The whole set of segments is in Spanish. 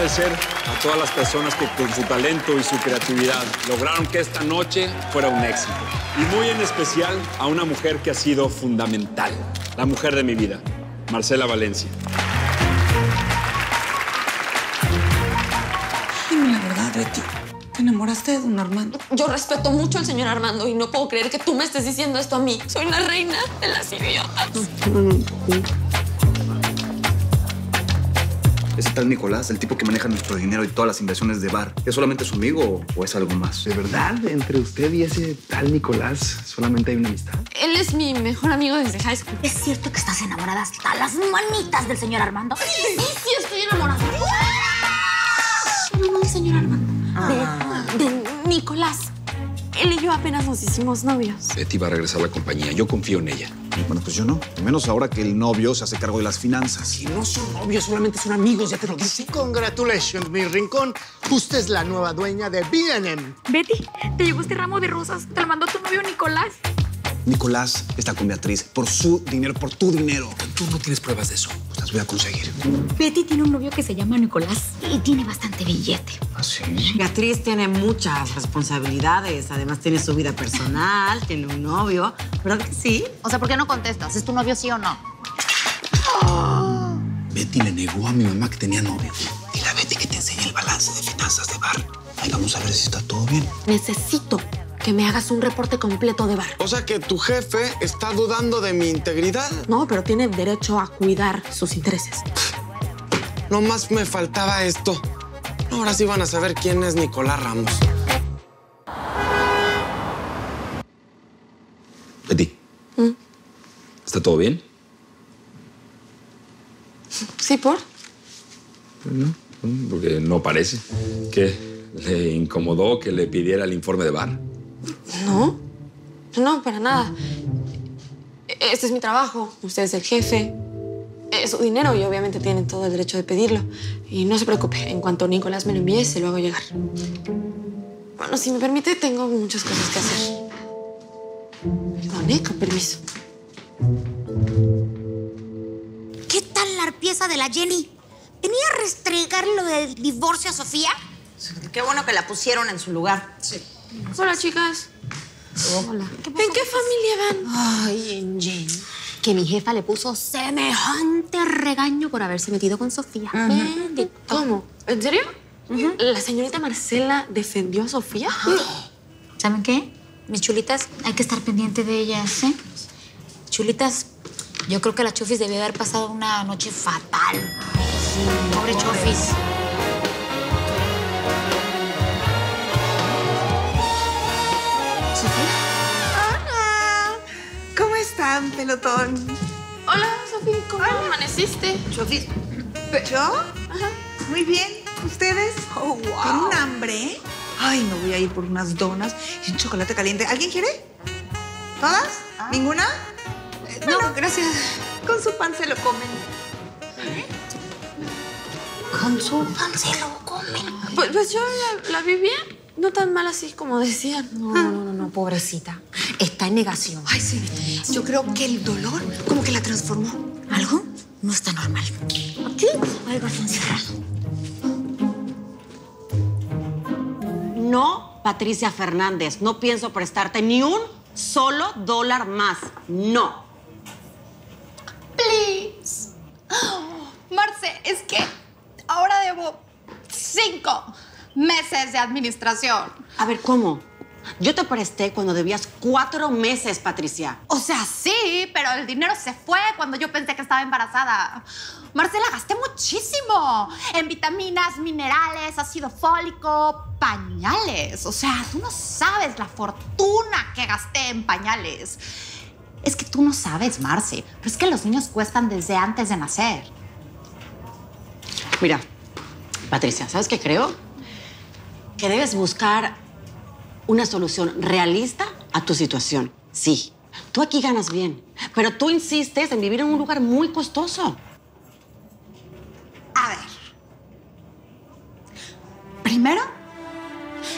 agradecer a todas las personas que con su talento y su creatividad lograron que esta noche fuera un éxito. Y muy en especial a una mujer que ha sido fundamental, la mujer de mi vida, Marcela Valencia. Dime la verdad, Betty. ¿Te enamoraste de don Armando? Yo respeto mucho al señor Armando y no puedo creer que tú me estés diciendo esto a mí. Soy la reina de las idiotas. Ese tal Nicolás, el tipo que maneja nuestro dinero y todas las inversiones de bar, ¿es solamente su amigo o es algo más? ¿De verdad? ¿Entre usted y ese tal Nicolás solamente hay una amistad? Él es mi mejor amigo desde high school. ¿Es cierto que estás enamorada hasta las manitas del señor Armando? Sí, estoy enamorada. No, del señor Armando. De Nicolás. Él y yo apenas nos hicimos novios. Betty va a regresar a la compañía. Yo confío en ella. Bueno, pues yo no. Al menos ahora que el novio se hace cargo de las finanzas. Si no son novios, solamente son amigos, ya te lo dije. Congratulations, mi rincón. Usted es la nueva dueña de B&M. Betty, te llegó este ramo de rosas. Te lo mandó tu novio Nicolás. Nicolás está con Beatriz por su dinero, por tu dinero. Tú no tienes pruebas de eso. Pues las voy a conseguir. Betty tiene un novio que se llama Nicolás y tiene bastante billete. ¿Ah, sí? Beatriz tiene muchas responsabilidades. Además, tiene su vida personal, tiene un novio. ¿Verdad que sí? O sea, ¿por qué no contestas? ¿Es tu novio sí o no? Betty le negó a mi mamá que tenía novio. Dile a Betty que te enseñe el balance de finanzas de bar. Ahí vamos a ver si está todo bien. Necesito que me hagas un reporte completo de bar. O sea que tu jefe está dudando de mi integridad. No, pero tiene derecho a cuidar sus intereses. Nomás me faltaba esto. Ahora sí van a saber quién es Nicolás Ramos. Betty. ¿Está todo bien? ¿Sí, por? No, porque no parece. ¿Qué? ¿Le incomodó que le pidiera el informe de bar? No, para nada. Este es mi trabajo. Usted es el jefe. Es su dinero y obviamente tienen todo el derecho de pedirlo. Y no se preocupe, en cuanto Nicolás me lo envíe, se lo hago llegar. Bueno, si me permite, tengo muchas cosas que hacer. Perdón, con permiso. ¿Qué tal la arpieza de la Jenny? ¿Venía a restregar lo del divorcio a Sofía? Qué bueno que la pusieron en su lugar. Sí. Hola, chicas. Hola. ¿En qué familia van? Ay, en Jenny. Que mi jefa le puso semejante regaño por haberse metido con Sofía. Bendito. ¿Cómo? ¿En serio? ¿La señorita Marcela defendió a Sofía? ¿Saben qué? Mis chulitas, hay que estar pendiente de ellas, ¿eh? Chulitas, yo creo que la Chofis debió haber pasado una noche fatal. Pobre Chofis. Hola. ¿Cómo están, pelotón? Hola, Sofía. ¿Cómo amaneciste? Chofis. ¿Yo? Ajá. Muy bien. ¿Ustedes? Oh, wow. ¿Tienen hambre? Ay, me voy a ir por unas donas y un chocolate caliente. ¿Alguien quiere? ¿Todas? ¿Ninguna? No, gracias. Con su pan se lo comen. Con su pan se lo comen. Pues yo la vi bien. No tan mal así como decían. No, pobrecita. Está en negación. Ay, sí. Yo creo que el dolor como que la transformó. Algo no está normal. Aquí algo está encerrado. No, Patricia Fernández, no pienso prestarte ni un solo dólar más. No. Please. Marce, es que ahora debo 5 meses de administración. A ver, ¿cómo? Yo te presté cuando debías 4 meses, Patricia. O sea, sí, pero el dinero se fue cuando yo pensé que estaba embarazada. Marcela, gasté muchísimo en vitaminas, minerales, ácido fólico, pañales. O sea, tú no sabes la fortuna que gasté en pañales. Es que tú no sabes, Marce, pero es que los niños cuestan desde antes de nacer. Mira, Patricia, ¿sabes qué creo? Que debes buscar una solución realista a tu situación. Sí, tú aquí ganas bien, pero tú insistes en vivir en un lugar muy costoso. A ver. Primero,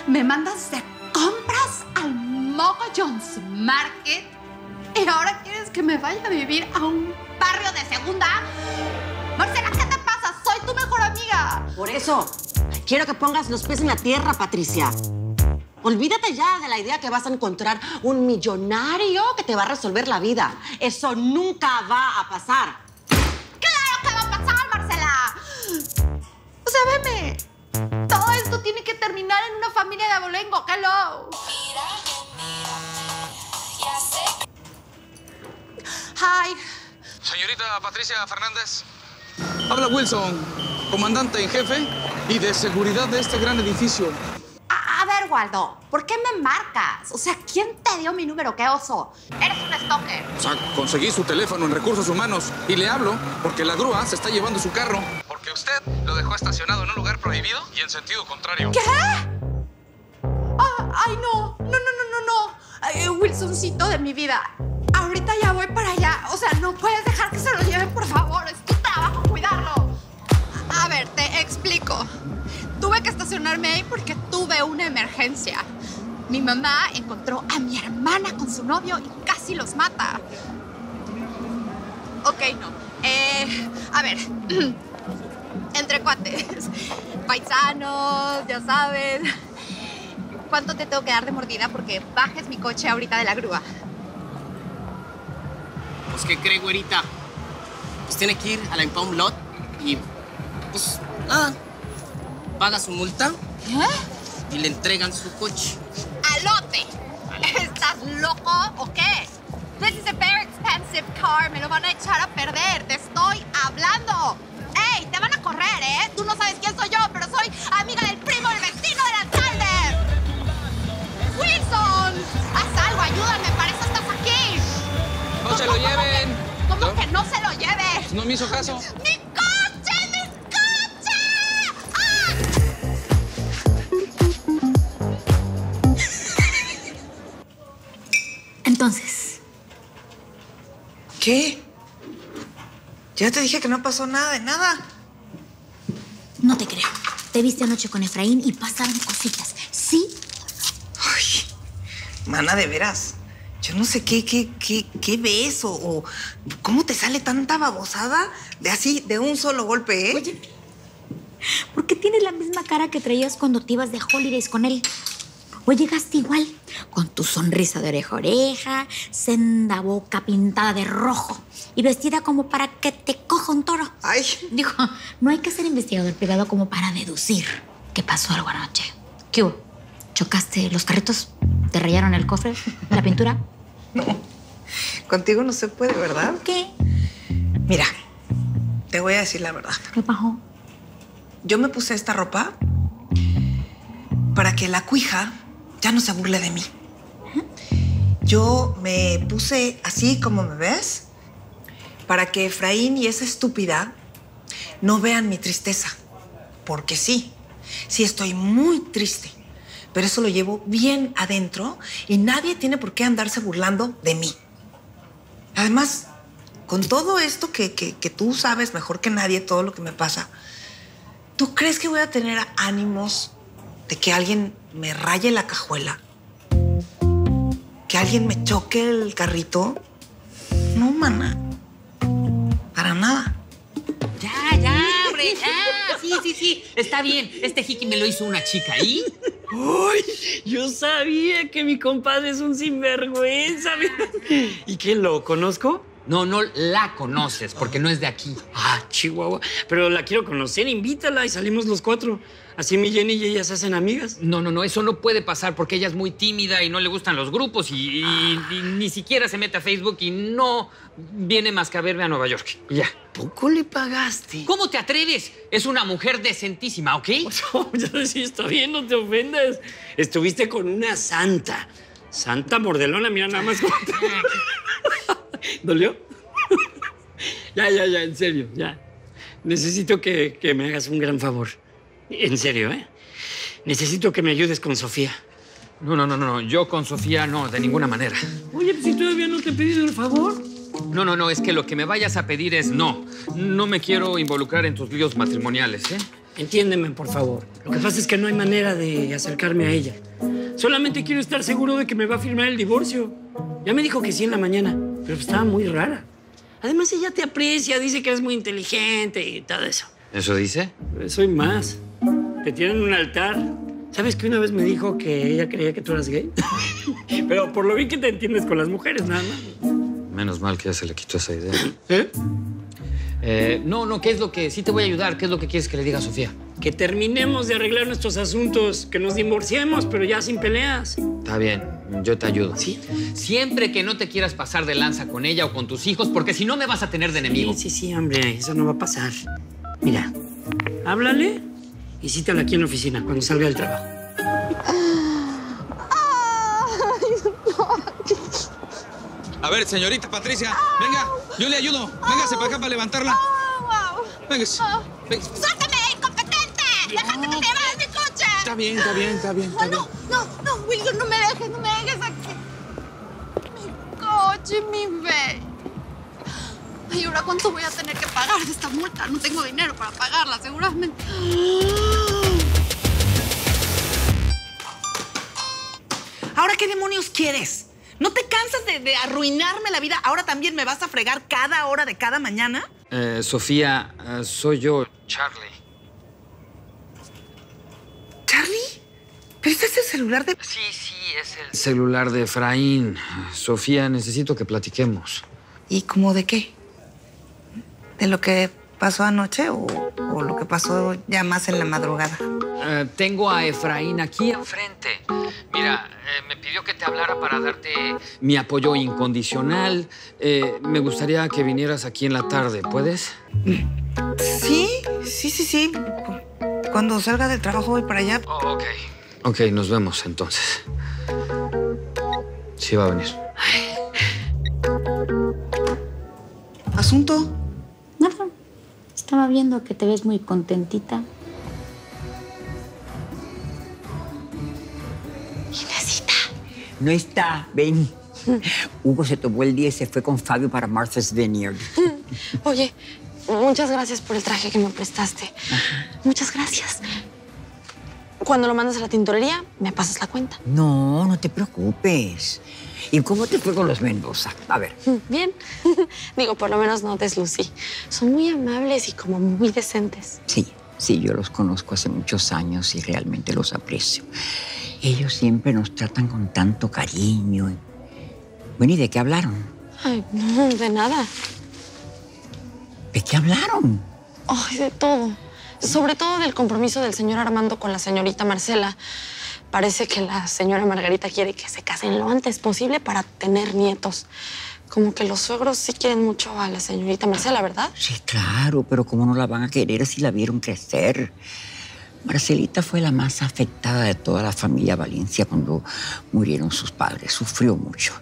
me mandas de compras al Mogo Jones Market y ahora quieres que me vaya a vivir a un barrio de segunda. Marcela, ¿qué te pasa? Soy tu mejor amiga. Por eso, Quiero que pongas los pies en la tierra, Patricia. Olvídate ya de la idea que vas a encontrar un millonario que te va a resolver la vida. Eso nunca va a pasar. ¡Claro que va a pasar, Marcela! O sea, veme. Todo esto tiene que terminar en una familia de abolengo. ¡Hello! Hi. Señorita Patricia Fernández. Habla Wilson, comandante en jefe y de seguridad de este gran edificio. A ver, Waldo, ¿por qué me marcas? O sea, ¿quién te dio mi número? ¡Qué oso! Eres un stalker. O sea, conseguí su teléfono en Recursos Humanos y le hablo porque la grúa se está llevando su carro. Porque usted lo dejó estacionado en un lugar prohibido y en sentido contrario. ¿Qué? ¡Ay, no! ¡No! Ay, Wilsoncito de mi vida. Ahorita ya voy para allá. O sea, no puedes dejar que se lo lleven, por favor. Es tu trabajo cuidarlo. A ver, te explico. Tuve que estacionarme ahí porque tuve una emergencia. Mi mamá encontró a mi hermana con su novio y casi los mata. Ok, no. A ver. Entre cuates. Paisanos, ya sabes. ¿Cuánto te tengo que dar de mordida porque bajes mi coche ahorita de la grúa? Pues, ¿qué cree, güerita? Pues tiene que ir a la impound lot y, pues, nada. Paga su multa y le entregan su coche. ¡Alote! ¿Estás loco o qué? This is a very expensive car. Me lo van a echar a perder. Te estoy hablando. ¡Ey! Te van a correr, ¿eh? Tú no sabes quién soy yo, pero soy amiga del primo del vecino del alcalde. ¡Wilson! ¡Haz algo! ¡Ayúdame! ¡Para eso estás aquí! ¡No se lo lleven! ¿Cómo que no se lo lleve? No me hizo caso. ¡Mi coche! ¡Mi coche! ¡Ah! Entonces, ¿Qué? Ya te dije que no pasó nada de nada. no te creo. Te viste anoche con Efraín y pasaron cositas. ¿Sí? Ay, mana, de veras. Yo no sé qué ves o cómo te sale tanta babosada de así, de un solo golpe, ¿eh? Oye, ¿por qué tienes la misma cara que traías cuando te ibas de holidays con él? Hoy llegaste igual, con tu sonrisa de oreja a oreja, senda boca pintada de rojo y vestida como para que te coja un toro. Ay. Digo, no hay que ser investigador privado como para deducir que pasó algo anoche. ¿Qué hubo? ¿Chocaste los carritos? ¿Te rayaron el cofre? ¿La pintura? No. Contigo no se puede, ¿verdad? ¿Qué? Mira, te voy a decir la verdad. ¿Qué pasó? Yo me puse esta ropa para que la cuija ya no se burle de mí. Yo me puse así como me ves para que Efraín y esa estúpida no vean mi tristeza. Porque sí estoy muy triste. Pero eso lo llevo bien adentro y nadie tiene por qué andarse burlando de mí. Además, con todo esto que tú sabes mejor que nadie, todo lo que me pasa, ¿tú crees que voy a tener ánimos de que alguien me raye la cajuela? ¿Que alguien me choque el carrito? No, mana. Para nada. Ya, hombre, ya. Sí. Está bien. Este jiqui me lo hizo una chica. ¿Y? ¡Uy! Yo sabía que mi compadre es un sinvergüenza. ¿Y qué, lo conozco? No la conoces porque no es de aquí. Ah, Chihuahua. Pero la quiero conocer, invítala y salimos los cuatro. Así mi Jenny y ella se hacen amigas. No, eso no puede pasar porque ella es muy tímida y no le gustan los grupos y ni siquiera se mete a Facebook y no viene más que a verme a Nueva York. Y ya. ¿Poco le pagaste? ¿Cómo te atreves? Es una mujer decentísima, ¿ok? Ya sí, está bien, no te ofendas. Estuviste con una santa. Santa mordelona, mira nada más cómo te... ¿Dolió? Ya, en serio, ya. Necesito que me hagas un gran favor. En serio, ¿eh? Necesito que me ayudes con Sofía. No. Yo con Sofía no, de ninguna manera. Oye, pues si todavía no te he pedido el favor. No, es que lo que me vayas a pedir es no. No me quiero involucrar en tus líos matrimoniales, ¿eh? Entiéndeme, por favor. Lo que pasa es que no hay manera de acercarme a ella. Solamente quiero estar seguro de que me va a firmar el divorcio. Ya me dijo que sí en la mañana, pero estaba muy rara. Además, ella te aprecia, dice que eres muy inteligente y todo eso. ¿Eso dice? Soy más. te tienen un altar. ¿Sabes que una vez me dijo que ella creía que tú eras gay? Pero por lo bien que te entiendes con las mujeres, nada más. Menos mal que ya se le quitó esa idea. No, ¿qué es lo que... Sí te voy a ayudar. ¿Qué es lo que quieres que le diga a Sofía? Que terminemos de arreglar nuestros asuntos, que nos divorciemos, pero ya sin peleas. Está bien, yo te ayudo. ¿Sí? Siempre que no te quieras pasar de lanza con ella o con tus hijos, porque si no me vas a tener de enemigo. Sí, hombre, eso no va a pasar. Mira, háblale y cítala aquí en la oficina cuando salga del trabajo. A ver, señorita Patricia, venga, yo le ayudo. Véngase para acá para levantarla. Véngase. ¡Suéltame, incompetente! ¡Déjate que te llevas mi coche! Está bien. No, Wilson, no me dejes aquí. Mi coche, mi bebé. Ay, ¿ahora cuánto voy a tener que pagar de esta multa? No tengo dinero para pagarla, seguramente. ¿Ahora qué demonios quieres? ¿No te cansas de arruinarme la vida? ¿Ahora también me vas a fregar cada hora de cada mañana? Sofía, soy yo, Charlie. ¿Charlie? ¿Pero este es el celular de...? Sí, es el celular de Efraín. Sofía, necesito que platiquemos. ¿Y cómo de qué? ¿De lo que pasó anoche o lo que pasó ya más en la madrugada? Tengo a Efraín aquí enfrente. Mira, me pidió que te hablara para darte mi apoyo incondicional. Me gustaría que vinieras aquí en la tarde. ¿Puedes? Sí. Cuando salga del trabajo voy para allá. Oh, ok, nos vemos entonces. Sí va a venir. ¿Asunto? Nada. Estaba viendo que te ves muy contentita. Inésita. No está, ven. Hugo se tomó el día y se fue con Fabio para Martha's Vineyard. Oye, muchas gracias por el traje que me prestaste. Muchas gracias. Cuando lo mandes a la tintorería, me pasas la cuenta. No te preocupes. ¿Y cómo te fue con los Mendoza? A ver. Bien. Digo, por lo menos no deslucí. Son muy amables y como muy decentes. Sí, yo los conozco hace muchos años y realmente los aprecio. Ellos siempre nos tratan con tanto cariño. Bueno, ¿y de qué hablaron? Ay, no, de nada. ¿De qué hablaron? Ay, de todo. Sobre todo del compromiso del señor Armando con la señorita Marcela. Parece que la señora Margarita quiere que se casen lo antes posible para tener nietos. Como que los suegros sí quieren mucho a la señorita Marcela, ¿verdad? Sí, claro, pero ¿cómo no la van a querer si la vieron crecer? Marcelita fue la más afectada de toda la familia Valencia cuando murieron sus padres. Sufrió mucho.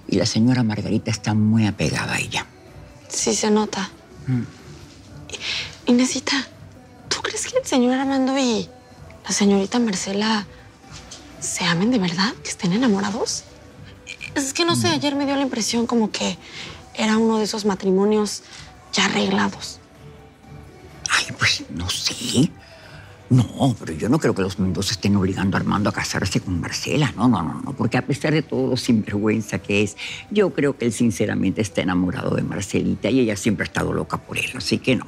Y la señora Margarita está muy apegada a ella. Sí, se nota. Inésita, ¿tú crees que el señor Armando y la señorita Marcela se amen de verdad? ¿Que estén enamorados? Es que no sé, ayer me dio la impresión como que era uno de esos matrimonios ya arreglados. Ay, pues no sé. No, pero yo no creo que los Mendoza estén obligando a Armando a casarse con Marcela. No, porque a pesar de todo lo sinvergüenza que es, yo creo que él sinceramente está enamorado de Marcelita y ella siempre ha estado loca por él. Así que no.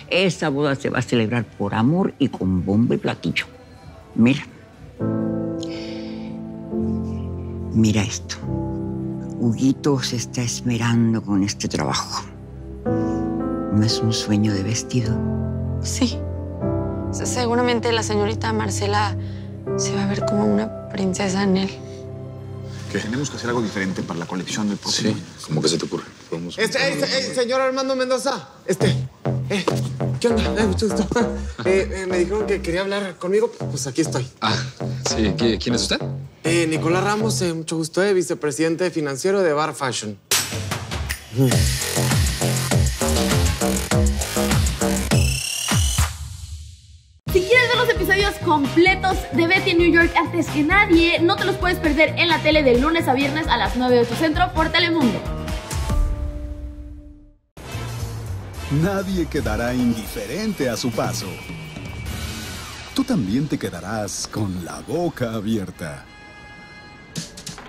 Esa boda se va a celebrar por amor y con bombo y platillo. Mira esto. Huguito se está esmerando con este trabajo. ¿No es un sueño de vestido? Sí. Seguramente la señorita Marcela se va a ver como una princesa en él. ¿Qué? Tenemos que hacer algo diferente para la colección del próximo año. ¿Cómo que se te ocurre? Podemos... Señor Armando Mendoza. ¿Qué onda? Mucho gusto. Me dijeron que quería hablar conmigo. Pues aquí estoy. Sí. ¿Quién es usted? Nicolás Ramos, mucho gusto, vicepresidente financiero de Bar Fashion. Si quieres ver los episodios completos de Betty en New York antes que nadie, no te los puedes perder en la tele de lunes a viernes a las 9 de tu centro por Telemundo. Nadie quedará indiferente a su paso. Tú también te quedarás con la boca abierta.